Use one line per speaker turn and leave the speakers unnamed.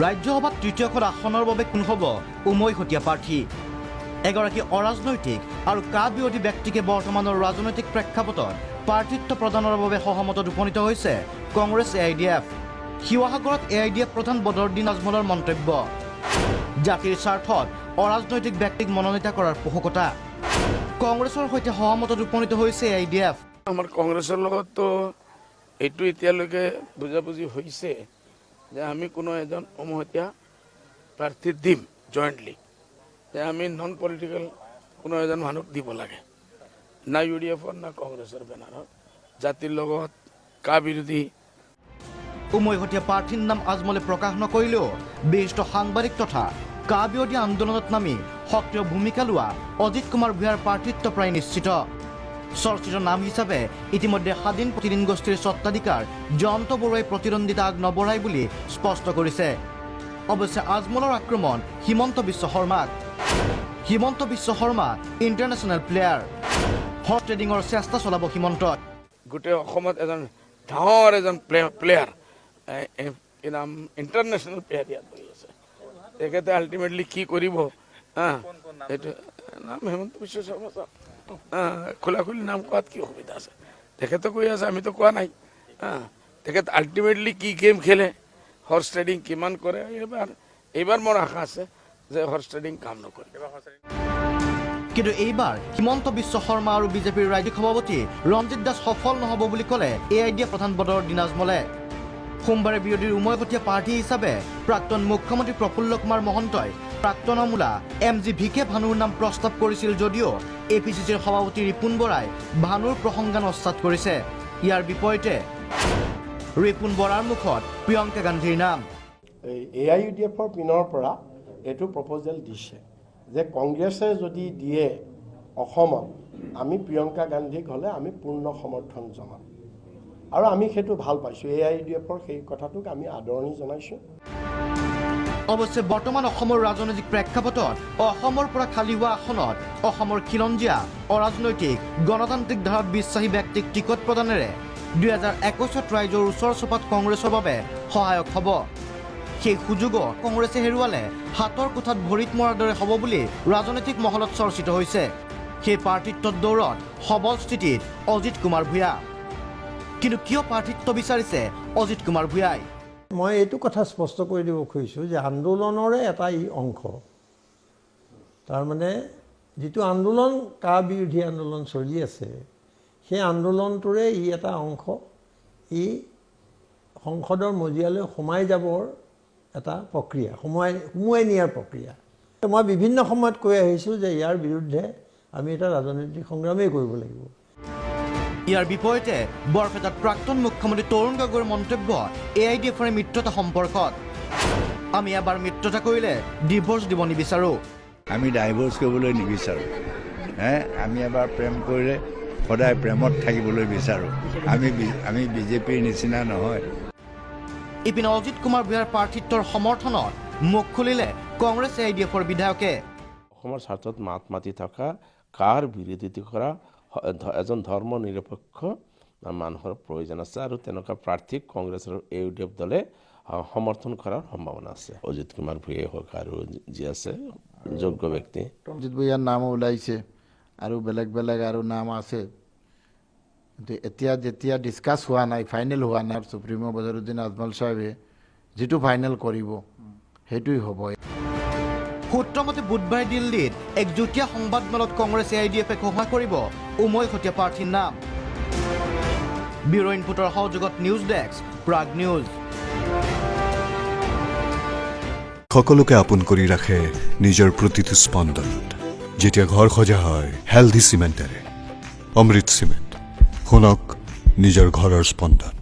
ৰাজ্যসভাত তৃতীয়খন আসনৰ বাবে কোন হ'ব উমৈহতীয়া প্ৰাৰ্থী এগৰাকী অৰাজনৈতিক আৰু কা বিৰোধী ব্যক্তিকে বৰ্তমানৰ ৰাজনৈতিক প্ৰেক্ষাপটত প্ৰাৰ্থিত্ব প্ৰদানৰ বাবে সহমতত উপনীত হৈছে কংগ্ৰেছ AIDF শিৱসাগৰত AIDF প্ৰধান বদৰুদ্দিন আজমলৰ মন্তব্য জাতিৰ স্বাৰ্থত অৰাজনৈতিক ব্যক্তিক মনোনীত কৰাৰ পোষকতা কংগ্ৰেছৰ সৈতে সহমতত উপনীত হৈছে AIDF
আমাৰ কংগ্ৰেছৰ লগততো এইটো এতিয়ালৈকে বুজাবুজি হৈছে যে আমি কোনো এজন উমৈহতীয়া প্ৰাৰ্থী দিম জয়েণ্টলি যে আমি নন পলিটিকেল কোনো এজন মানুহক দিব লাগে না UDFৰ না কংগ্ৰেছৰ বেনাৰত জাতিৰ লগত কা বিৰোধী
উমৈহতীয়া প্ৰাৰ্থীৰ নাম আজমলে প্ৰকাশ নকৰিলেও বিশিষ্ট সাংবাদিক তথা কা বিৰোধী আন্দোলনত নামি সক্ৰিয় ভূমিকা লোৱা অজিত কুমাৰ ভূঞাৰ প্ৰাৰ্থিত্ব প্ৰায় নিশ্চিত চৰ্চিত নাম হিচাপে ইতিমধ্যে স্বাধীন প্ৰতিদিন গোষ্ঠীৰ স্বত্বাধিকাৰ জয়ন্ত বৰুৱাই প্ৰতিদ্বন্দ্বিতা আগ নবঢ়াই বুলি স্পষ্ট কৰিছে অৱশ্যে আজমলৰ আক্ৰমণ Himanta Biswa Sarma international player horse ট্ৰেডিঙৰ চেষ্টা চলাব হিমন্ত
গোটেই অসমত এজন ডাঙৰ এজন প্লেয়াৰ নাম ইণ্টাৰনেশ্যনেল প্লেয়াৰ ইয়াত বহি আছে তেখেতে আল্টিমেটলি কি কৰিব এইটো নাম হিমন্ত বিশ্ব শৰ্মা খোলাখুলি নাম কোৱাত কি অসুবিধা আছে তেখেতে কৈ আছে আমিতো কোৱা নাই তেখেত আল্টিমেটলি কি গেম খেলে হৰ্চ ট্ৰেডিং কিমান কৰে এইবাৰ মোৰ আশা আছে যে হৰ্চ ট্ৰেডিং কাম নকৰে
কিন্তু এইবাৰ হিমন্ত বিশ্ব শৰ্মা আৰু বিজেপিৰ ৰাজ্যিক সভাপতি ৰঞ্জিত দাস সফল নহ'ব বুলি ক'লে AIDF প্ৰধান বদৰুদ্দিন আজমলে সোমবাৰে বিৰোধীৰ উমৈহতীয়া প্ৰাৰ্থী হিচাপে প্ৰাক্তন মুখ্যমন্ত্ৰী প্ৰফুল্ল কুমাৰ মহন্তই প্ৰাক্তন আমোলা MG VK ভানুৰ নাম প্ৰস্তাৱ কৰিছিল যদিও APCCৰ সভাপতি ৰিপুণ বৰাই ভানুৰ প্ৰসংগা নস্যাৎ কৰিছে ইয়াৰ বিপৰীতে ৰিপুণ বৰাৰ মুখত প্ৰিয়ংকা গান্ধীৰ নাম
AIUDFৰ পিনৰ পৰা এইটো প্ৰপ'জেল দিছে যে কংগ্ৰেছে যদি দিয়ে অসমত আমি প্ৰিয়ংকা গান্ধীক হ'লে আমি পূৰ্ণ সমৰ্থন জনাম আৰু আমি সেইটো ভাল পাইছোঁ AIUDFৰ সেই কথাটোক আমি আদৰণি জনাইছোঁ
অৱশ্যে বৰ্তমান অসমৰ ৰাজনৈতিক প্ৰেক্ষাপটত অসমৰ পৰা খালী হোৱা আসনত অসমৰ খিলঞ্জীয়া অৰাজনৈতিক গণতান্ত্ৰিক ধাৰাত বিশ্বাসী ব্যক্তিক টিকট প্ৰদানেৰে 2021 ৰাইজৰ ওচৰ চপাত কংগ্ৰেছৰ বাবে সহায়ক হ'ব সেই সুযোগো কংগ্ৰেছে হেৰুৱালে হাতৰ কোঠাত ভৰিত মৰাৰ দৰে হ'ব বুলি ৰাজনৈতিক মহলত চৰ্চিত হৈছে সেই প্ৰাৰ্থিত্বৰ দৌৰত সবল স্থিতিত অজিত কুমাৰ ভূঞা কিন্তু কিয় প্ৰাৰ্থিত্ব বিচাৰিছে অজিত কুমাৰ ভূঞাই
মই এইটো কথা স্পষ্ট কৰি দিব খুজিছোঁ যে আন্দোলনৰে এটা অংশ তাৰমানে যিটো আন্দোলন কা বিৰোধী আন্দোলন চলি আছে সেই আন্দোলনটোৰে এটা অংশ সংসদৰ মজিয়ালৈ সোমাই যাবৰ এটা প্ৰক্ৰিয়া সোমোৱাই নিয়াৰ প্ৰক্ৰিয়া মই বিভিন্ন সময়ত কৈ আহিছোঁ যে ইয়াৰ বিৰুদ্ধে আমি এটা ৰাজনৈতিক সংগ্ৰামেই কৰিব লাগিব
ইয়াৰ বিপৰীতে বৰপেটাত প্ৰাক্তন মুখ্যমন্ত্ৰী তৰুণ গগৈৰ মন্তব্য AIDFৰ মিত্ৰতা সম্পৰ্কত আমি এবাৰ মিত্ৰতা কৰিলে ডিভোৰ্চ দিব নিবিচাৰোঁ
আমি ডাইভোৰ্চ কৰিবলৈ নিবিচাৰোঁ আমি এবাৰ প্ৰেম কৰিলে সদায় প্ৰেমত থাকিবলৈ বিচাৰোঁ আমি বিজেপিৰ নিচিনা নহয়
ইপিনে অজিত কুমাৰ ভূঞাৰ প্ৰাৰ্থিত্বৰ সমৰ্থনত মুখ খুলিলে কংগ্ৰেছ AIDFৰ বিধায়কে
অসমৰ স্বাৰ্থত মাত মাতি থকা কাৰ বিৰোধিতা কৰা এজন ধৰ্ম নিৰপেক্ষ মানুহৰ প্ৰয়োজন আছে আৰু তেনেকুৱা প্ৰাৰ্থীক কংগ্ৰেছৰ AIDF দলে সমৰ্থন কৰাৰ সম্ভাৱনা আছে অজিত কুমাৰ ভূঞাই হওক আৰু যি আছে যোগ্য ব্যক্তি
অজিত ভূঞাৰ নাম ওলাইছে আৰু বেলেগ আৰু নাম আছে এতিয়া যেতিয়া ডিছকাছ হোৱা নাই ফাইনেল হোৱা নাই সুপ্ৰিমো বদৰুদ্দিন আজমল সাহেবে যিটো ফাইনেল কৰিব সেইটোই হ'ব
সূত্ৰমতে বুধবাৰে দিল্লীত এক যুটীয়া সংবাদমেলত কংগ্ৰেছ AIDFে ঘোষণা কৰিব উমৈহতীয়া প্ৰাৰ্থীৰ নাম ব্যুৰ ইনপুটৰ সহযোগত নিউজ ডেস্ক প্ৰাগ নিউজ
সকলোকে আপোন কৰি ৰাখে নিজৰ প্ৰতিটো স্পন্দনত যেতিয়া ঘৰ সজা হয় হেলদি চিমেণ্টেৰে অমৃত চিমেণ্ট শুনক নিজৰ ঘৰৰ স্পন্দন